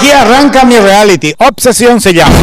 Aquí arranca mi reality. Obsesión se llama.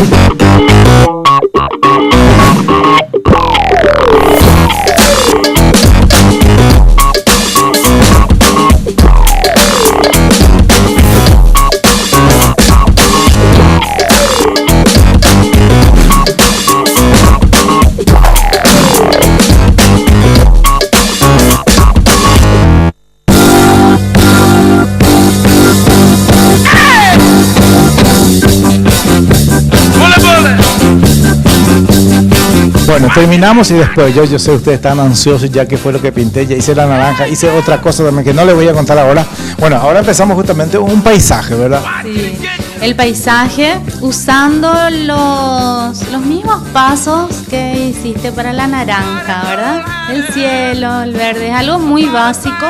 Bueno, terminamos y después, yo sé, ustedes están ansiosos ya que fue lo que pinté, ya hice la naranja, hice otra cosa también que no les voy a contar ahora. Bueno, ahora empezamos justamente un paisaje, ¿verdad? Sí, el paisaje usando los mismos pasos que hiciste para la naranja, ¿verdad? El cielo, el verde, es algo muy básico,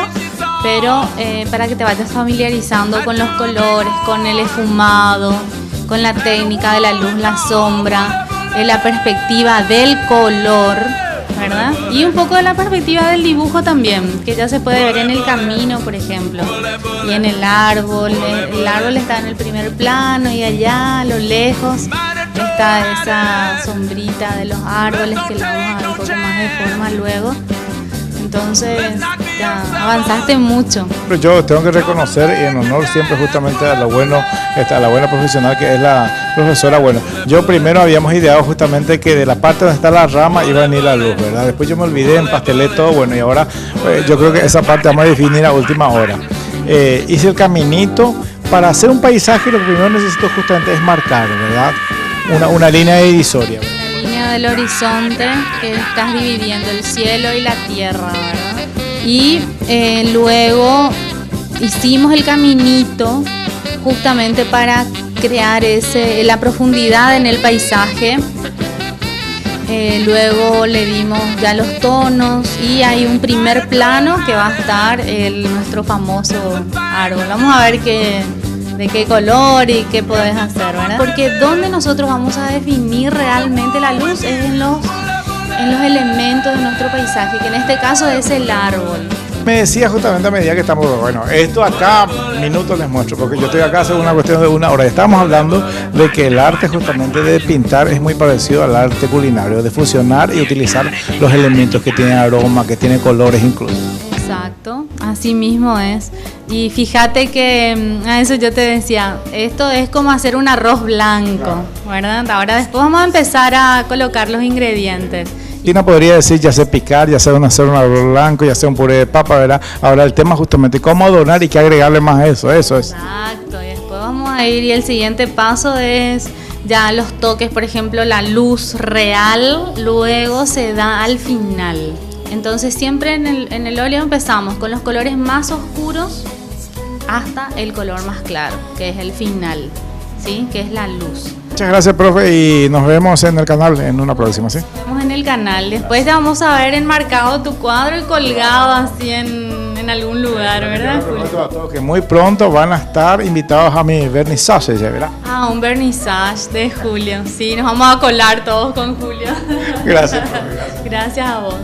pero para que te vayas familiarizando con los colores, con el esfumado, con la técnica de la luz, la sombra, la perspectiva del color, ¿verdad? Y un poco de la perspectiva del dibujo también, que ya se puede ver en el camino, por ejemplo, y en el árbol está en el primer plano y allá a lo lejos está esa sombrita de los árboles que le vamos a dar un poco más de forma luego. Entonces ya avanzaste mucho. Yo tengo que reconocer y en honor siempre justamente a la buena profesional que es la profesora. Bueno, yo primero habíamos ideado justamente que de la parte donde está la rama iba a venir la luz, ¿verdad? Después yo me olvidé, empastelé todo, bueno, y ahora yo creo que esa parte vamos a definir a última hora. Hice el caminito. Para hacer un paisaje lo que primero necesito justamente es marcar, ¿verdad? Una línea divisoria. Del horizonte que estás dividiendo el cielo y la tierra, ¿verdad? Y luego hicimos el caminito justamente para crear la profundidad en el paisaje. Luego le dimos ya los tonos y hay un primer plano que va a estar nuestro famoso árbol. Vamos a ver de qué color y qué podés hacer, ¿verdad? Porque donde nosotros vamos a definir realmente la luz es en los elementos de nuestro paisaje, que en este caso es el árbol. Me decía justamente a medida que estamos, bueno, esto acá minutos les muestro, porque yo estoy acá hace una cuestión de una hora. Estamos hablando de que el arte justamente de pintar es muy parecido al arte culinario, de fusionar y utilizar los elementos que tienen aroma, que tienen colores incluso. Exacto, así mismo es. Y fíjate que a eso yo te decía, esto es como hacer un arroz blanco, ¿verdad? Ahora después vamos a empezar a colocar los ingredientes. Tina podría decir, ya sé picar, ya sé hacer un arroz blanco, ya sé un puré de papa, ¿verdad? Ahora el tema justamente cómo adornar y qué agregarle más a eso es. Exacto, y después vamos a ir y el siguiente paso es ya los toques, por ejemplo, la luz real, luego se da al final. Entonces siempre en el óleo empezamos con los colores más oscuros hasta el color más claro, que es el final, ¿sí? Que es la luz. Muchas gracias, profe, y nos vemos en el canal en una próxima, ¿sí? Nos vemos en el canal. Después ya vamos a ver enmarcado tu cuadro y colgado así en algún lugar, ¿verdad, Julio? Que muy pronto van a estar invitados a mi vernizaje, ¿verdad? Ah, un vernizaje de Julio. Sí, nos vamos a colar todos con Julio. Gracias, profe. Gracias. Gracias a vos.